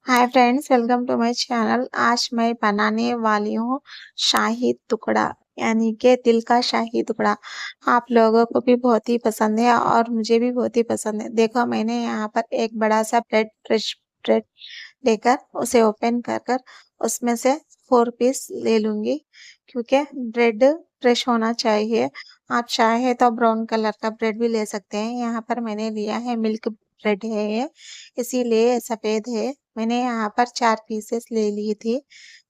Hi friends, welcome to my channel. आज मैं बनाने वाली हूँ शाही टुकड़ा, यानी कि दिल का शाही टुकड़ा। आप लोगों को भी बहुत ही पसंद है और मुझे भी बहुत ही पसंद है। देखो, मैंने यहाँ पर एक बड़ा सा फ्रेश ब्रेड लेकर उसे ओपन कर कर उसमें से 4 पीस ले लूंगी, क्योंकि ब्रेड फ्रेश होना चाहिए। आप चाहे तो ब्राउन कलर का ब्रेड भी ले सकते हैं। यहाँ पर मैंने लिया है मिल्क ब्रेड है ये, इसीलिए सफेद है। मैंने यहाँ पर 4 पीसेस ले ली थी।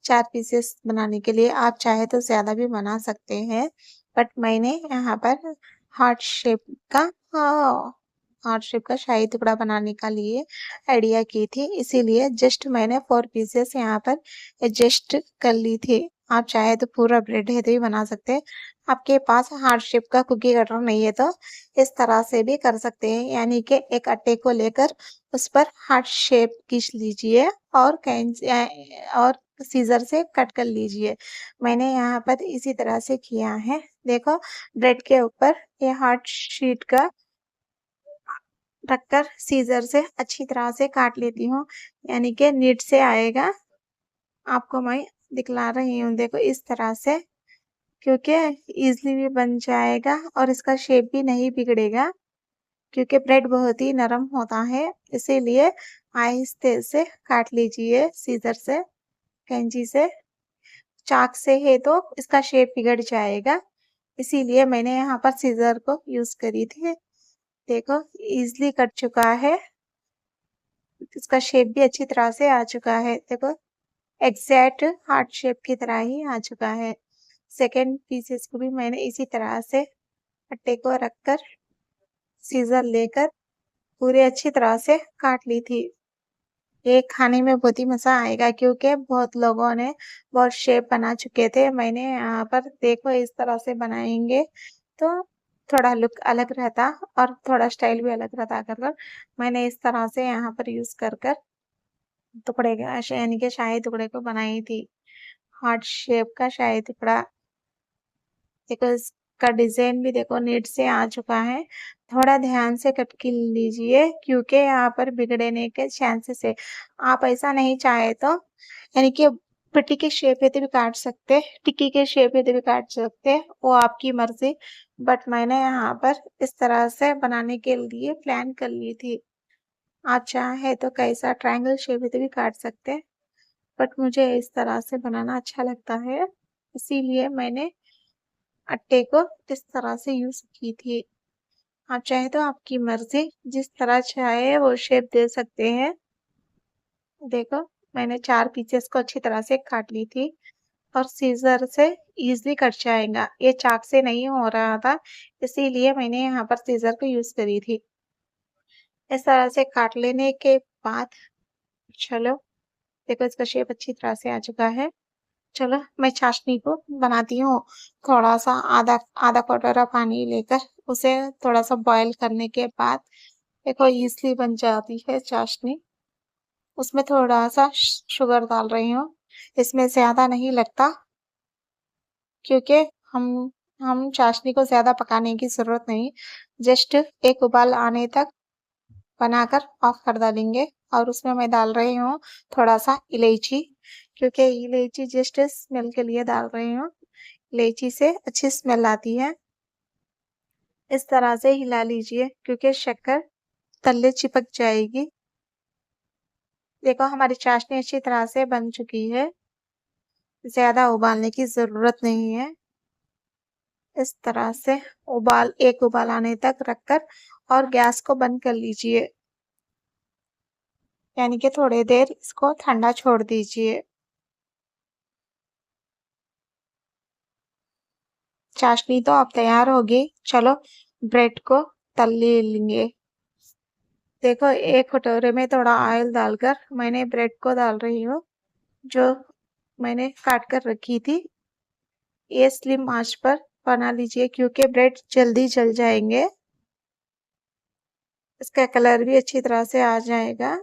4 पीसेस बनाने के लिए आप चाहे तो ज्यादा भी बना सकते हैं, बट मैंने यहाँ पर हार्ट शेप का हार्ट शेप का शाही टुकड़ा बनाने का लिए आइडिया की थी, इसीलिए जस्ट मैंने 4 पीसेस यहाँ पर एडजस्ट कर ली थी। आप चाहे तो पूरा ब्रेड है तो भी बना सकते हैं। आपके पास हार्ट शेप का कुकी कटर नहीं है तो इस तरह से भी कर सकते हैं, यानी कि एक आटे को लेकर उस पर हार्ट शेप खींच लीजिए और और सीजर से कट कर लीजिए। मैंने यहाँ पर इसी तरह से किया है। देखो, ब्रेड के ऊपर ये हार्ट शीट का रखकर सीजर से अच्छी तरह से काट लेती हूँ, यानी कि नीट से आएगा। आपको मैं दिखला रही हूँ, देखो इस तरह से, क्योंकि इजली भी बन जाएगा और इसका शेप भी नहीं बिगड़ेगा, क्योंकि ब्रेड बहुत ही नरम होता है। इसीलिए आहिस्ते से काट लीजिए सीजर से, कैंची से। चाक से है तो इसका शेप बिगड़ जाएगा, इसीलिए मैंने यहाँ पर सीजर को यूज करी थी। देखो, इजली कट चुका है, इसका शेप भी अच्छी तरह से आ चुका है। देखो, एग्जैक्ट हार्ट शेप की तरह ही आ चुका है। सेकेंड पीसेस को भी मैंने इसी तरह से आटे को रखकर सीजर लेकर पूरे अच्छी तरह से काट ली थी। ये खाने में बहुत ही मजा आएगा, क्योंकि बहुत लोगों ने बहुत शेप बना चुके थे। मैंने यहाँ पर देखो इस तरह से बनाएंगे तो थोड़ा लुक अलग रहता और थोड़ा स्टाइल भी अलग रहता। कर मैंने इस तरह से यहाँ पर यूज कर कर टुकड़े का यानी कि शाही टुकड़े को बनाई थी। हार्ट शेप का शाही टुकड़ा। देखो, इसका डिजाइन भी देखो नीट से आ चुका है। थोड़ा ध्यान से कट के लीजिए, क्योंकि यहाँ पर बिगड़ने के चांसेस है। आप ऐसा नहीं चाहे तो, यानी कि पेटी के शेप है तो भी काट सकते, टिक्की के शेप है तो भी काट सकते, वो आपकी मर्जी। बट मैंने यहाँ पर इस तरह से बनाने के लिए प्लान कर ली थी। आप चाहे तो कैसा ट्रायंगल शेप है तो भी काट सकते, बट मुझे इस तरह से बनाना अच्छा लगता है, इसीलिए मैंने आटे को इस तरह से यूज की थी। आप चाहे तो आपकी मर्जी, जिस तरह चाहे वो शेप दे सकते हैं। देखो, मैंने 4 पीसेस को अच्छी तरह से काट ली थी और सीजर से इजीली कट जाएगा। ये चाक से नहीं हो रहा था, इसीलिए मैंने यहाँ पर सीजर को यूज करी थी। इस तरह से काट लेने के बाद चलो, देखो इसका शेप अच्छी तरह से आ चुका है। चलो, मैं चाशनी को बनाती हूँ। थोड़ा सा आधा आधा कटोरा पानी लेकर उसे थोड़ा सा बॉईल करने के बाद देखो इजली बन जाती है चाशनी। उसमें थोड़ा सा शुगर डाल रही हूँ, इसमें ज्यादा नहीं लगता, क्योंकि हम हम चाशनी को ज्यादा पकाने की जरूरत नहीं। जस्ट एक उबाल आने तक बनाकर ऑफ कर डालेंगे। और उसमें मैं डाल रही हूँ थोड़ा सा इलायची, क्योंकि इलायची जस्ट स्मेल के लिए डाल रही हूँ। इलायची से अच्छी स्मेल आती है। इस तरह से हिला लीजिए, क्योंकि शक्कर तले चिपक जाएगी। देखो, हमारी चाशनी अच्छी तरह से बन चुकी है, ज्यादा उबालने की जरूरत नहीं है। इस तरह से एक उबाल आने तक रखकर और गैस को बंद कर लीजिए, यानी कि थोड़ी देर इसको ठंडा छोड़ दीजिए। चाशनी तो अब तैयार होगी। चलो, ब्रेड को तल लेंगे। देखो, एक कटोरे में थोड़ा ऑयल डालकर मैंने ब्रेड को डाल रही हूँ, जो मैंने काट कर रखी थी। ये स्लिम आंच पर बना लीजिए, क्योंकि ब्रेड जल्दी जल जाएंगे। इसका कलर भी अच्छी तरह से आ जाएगा।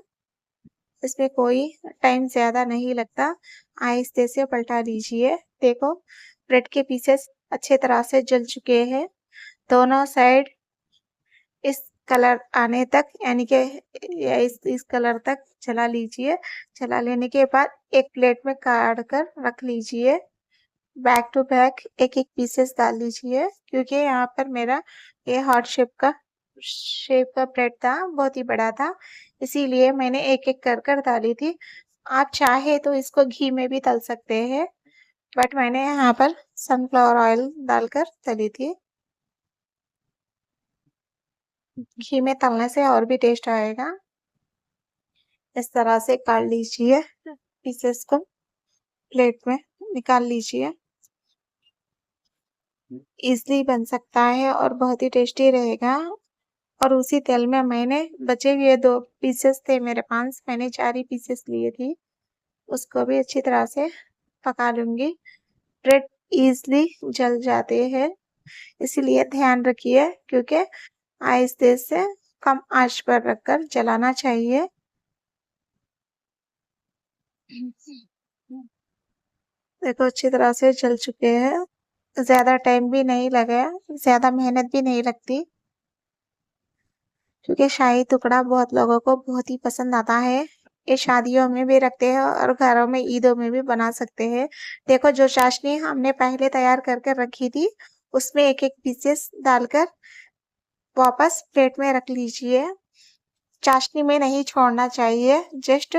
इसमें कोई टाइम ज्यादा नहीं लगता। आहिस्ते से पलटा लीजिए। देखो, ब्रेड के पीसेस अच्छे तरह से जल चुके हैं। दोनों साइड इस कलर आने तक यानी कि इस कलर तक चला लीजिए। चला लेने के बाद एक प्लेट में काढ़ कर रख लीजिए। बैक टू बैक एक-एक पीसेस डाल लीजिए क्योंकि यहाँ पर मेरा ये हार्ट शेप का ब्रेड था, बहुत ही बड़ा था, इसीलिए मैंने एक-एक कर डाली थी। आप चाहे तो इसको घी में भी तल सकते हैं, बट मैंने यहाँ पर सनफ्लावर ऑयल डालकर तली थी। घी में तलने से और भी टेस्ट आएगा। इस तरह से काट लीजिए पीसेस को, प्लेट में निकाल लीजिए। इजली बन सकता है और बहुत ही टेस्टी रहेगा। और उसी तेल में मैंने बचे हुए 2 पीसेस थे मेरे पास, मैंने 4 ही पीसेस लिए थी, उसको भी अच्छी तरह से पका लूँगी। ब्रेड इजली जल जाते हैं, इसीलिए ध्यान रखिए क्योंकि आहिस्ते से कम आंच पर रखकर जलाना चाहिए। देखो अच्छी तरह से जल चुके हैं, ज़्यादा टाइम भी नहीं लगा, ज़्यादा मेहनत भी नहीं लगती क्योंकि शाही टुकड़ा बहुत लोगों को बहुत ही पसंद आता है। ये शादियों में भी रखते हैं और घरों में ईदों में भी बना सकते हैं। देखो जो चाशनी हमने पहले तैयार करके रखी थी, उसमें एक-एक पीसेस डालकर वापस प्लेट में रख लीजिए। चाशनी में नहीं छोड़ना चाहिए, जस्ट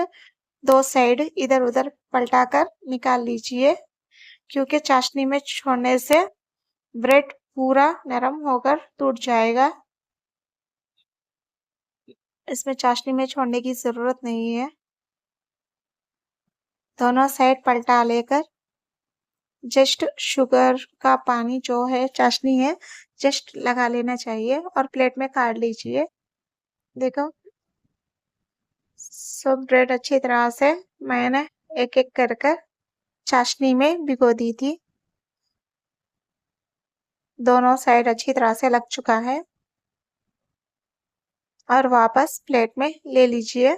2 साइड इधर-उधर पलटाकर निकाल लीजिए क्योंकि चाशनी में छोड़ने से ब्रेड पूरा नरम होकर टूट जाएगा। इसमें चाशनी में छोड़ने की ज़रूरत नहीं है। दोनों साइड पलटा लेकर जस्ट शुगर का पानी जो है चाशनी है, जस्ट लगा लेना चाहिए और प्लेट में काढ़ लीजिए। देखो सब ब्रेड अच्छी तरह से मैंने एक-एक कर चाशनी में भिगो दी थी। दोनों साइड अच्छी तरह से लग चुका है और वापस प्लेट में ले लीजिए।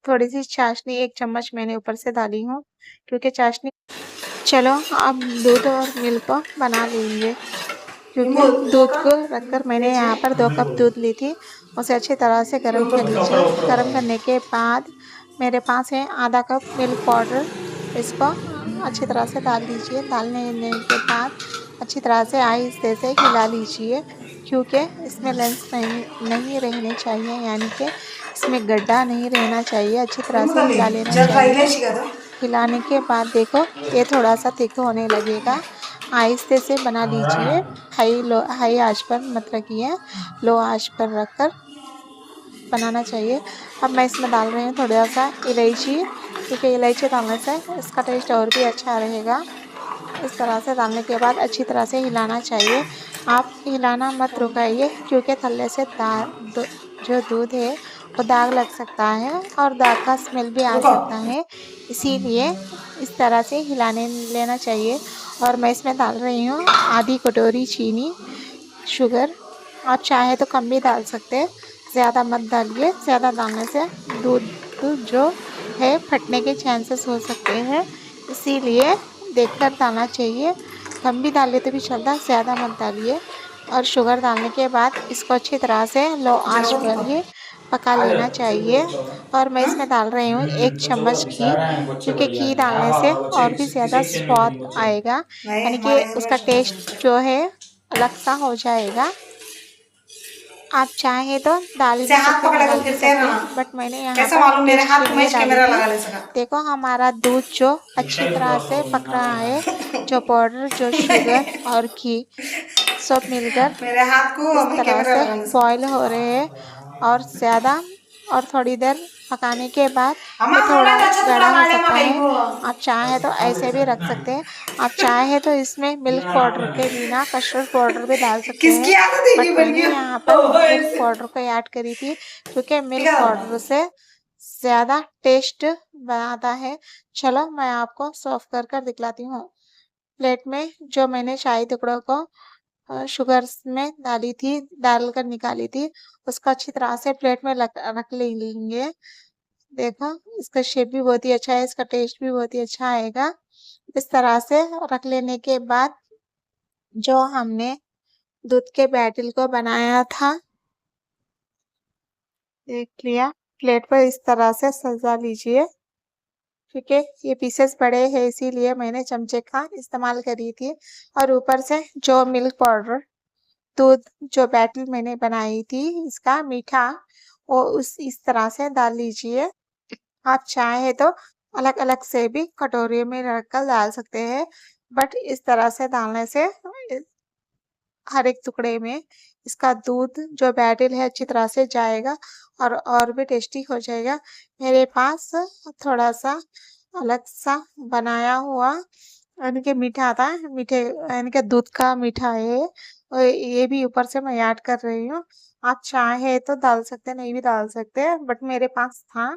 थोड़ी-सी चाशनी 1 चम्मच मैंने ऊपर से डाली हूँ क्योंकि चाशनी चलो अब दूध और मिल्क को बना लेंगे क्योंकि दूध को रखकर मैंने यहाँ पर 2 कप दूध ली थी, उसे अच्छी तरह से गर्म कर लीजिए। गर्म करने के बाद मेरे पास है आधा कप मिल्क पाउडर, इसको अच्छी तरह से डाल दीजिए। डालने के बाद अच्छी तरह से आहिस्ते से हिला लीजिए क्योंकि इसमें लम्स नहीं रहने चाहिए, यानी कि इसमें गड्ढा नहीं रहना चाहिए। अच्छी तरह से हिला लेना चाहिए। हिलाने के बाद देखो ये थोड़ा-सा थिक होने लगेगा, आहिस्ते से बना लीजिए। हाई आँच पर मत रखिए, लो आँच पर रखकर बनाना चाहिए। अब मैं इसमें डाल रही हूँ थोड़ा-सा इलायची क्योंकि इलायची डालने से इसका टेस्ट और भी अच्छा रहेगा। इस तरह से डालने के बाद अच्छी तरह से हिलाना चाहिए। आप हिलाना मत रुकाइए क्योंकि तलने से जो दूध है वो दाग लग सकता है और दाग का स्मेल भी आ सकता है, इसीलिए इस तरह से हिलाने लेना चाहिए। और मैं इसमें डाल रही हूँ आधी कटोरी चीनी, शुगर। आप चाहे तो कम भी डाल सकते हैं, ज़्यादा मत डालिए, ज़्यादा डालने से दूध जो है फटने के चांसेस हो सकते हैं, इसीलिए देखकर डालना चाहिए। कम भी डालिए तो भी चलता, ज़्यादा मत डालिए। और शुगर डालने के बाद इसको अच्छी तरह से लो आँच पर ही पका लेना चाहिए। और मैं इसमें डाल रही हूँ 1 चम्मच घी क्योंकि घी डालने से और भी ज़्यादा स्वाद आएगा, यानी कि उसका टेस्ट जो है अलग-सा हो जाएगा। आप चाहें तो डाल भी सकते हैं, डाल भी सकते हैं, बट मैंने यहाँ पर टेस्ट के लिए डाली थी। देखो हमारा दूध जो अच्छी तरह से पक रहा है, जो पाउडर, जो शुगर और घी सब मिलकर इस तरह से बॉयल हो रहे हैं और थोड़ी देर पकाने के बाद ये थोड़ा गाढ़ा हो सकता है। आप चाहे तो ऐसे भी रख सकते हैं, आप चाहे तो इसमें मिल्क पाउडर के बिना कस्टर्ड पाउडर भी डाल सकते हैं, बट मैंने यहाँ पर मिल्क पाउडर को ऐड करी थी क्योंकि मिल्क पाउडर से ज़्यादा टेस्ट बनाता है। चलो मैं आपको सर्व कर दिखलाती हूँ। प्लेट में जो मैंने शाही टुकड़ों को शुगर्स में डालकर निकाली थी, उसको अच्छी तरह से प्लेट में रख लेंगे। देखो इसका शेप भी बहुत ही अच्छा है, इसका टेस्ट भी बहुत ही अच्छा आएगा। इस तरह से रख लेने के बाद जो हमने दूध के बैटल को बनाया था। देख लिया। प्लेट पर इस तरह से सजा लीजिए। ठीक है, ये पीसेस बड़े हैं इसीलिए मैंने चमचे का इस्तेमाल करी थी। और ऊपर से जो मिल्क पाउडर, दूध, जो बैटल मैंने बनाई थी इसका मीठा, वो उस इस तरह से डाल लीजिए। आप चाहे तो अलग अलग से भी कटोरी में रखकर डाल सकते हैं, बट इस तरह से डालने से हर एक टुकड़े में इसका दूध जो बैटल है अच्छी तरह से जाएगा और भी टेस्टी हो जाएगा। मेरे पास थोड़ा सा अलग सा बनाया हुआ यानी कि मीठा था, मीठे यानी कि दूध का मीठा है और ये भी ऊपर से मैं ऐड कर रही हूँ। आप चाहे तो डाल सकते हैं, नहीं भी डाल सकते हैं, बट मेरे पास था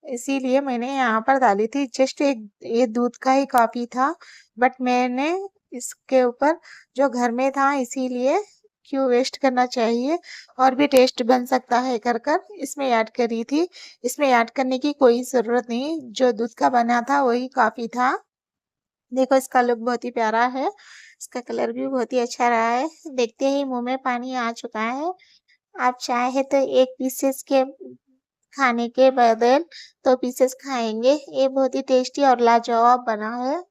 इसीलिए मैंने यहाँ पर डाली थी। जस्ट एक ये दूध का ही कॉफी था, बट मैंने इसके ऊपर जो घर में था इसीलिए क्यों वेस्ट करना चाहिए, और भी टेस्ट बन सकता है कर कर इसमें ऐड करी थी। इसमें ऐड करने की कोई ज़रूरत नहीं, जो दूध का बना था वही काफ़ी था। देखो इसका लुक बहुत ही प्यारा है, इसका कलर भी बहुत ही अच्छा रहा है। देखते ही मुँह में पानी आ चुका है। आप चाहे तो एक पीसेस के खाने के बदल 2 पीसेस खाएँगे। ये बहुत ही टेस्टी और लाजवाब बना है।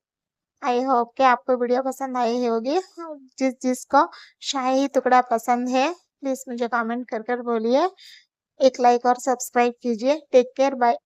आई होप कि आपको वीडियो पसंद आई होगी। जिसको शाही टुकड़ा पसंद है प्लीज मुझे कमेंट कर कर बोलिए। एक लाइक और सब्सक्राइब कीजिए। Take care, bye.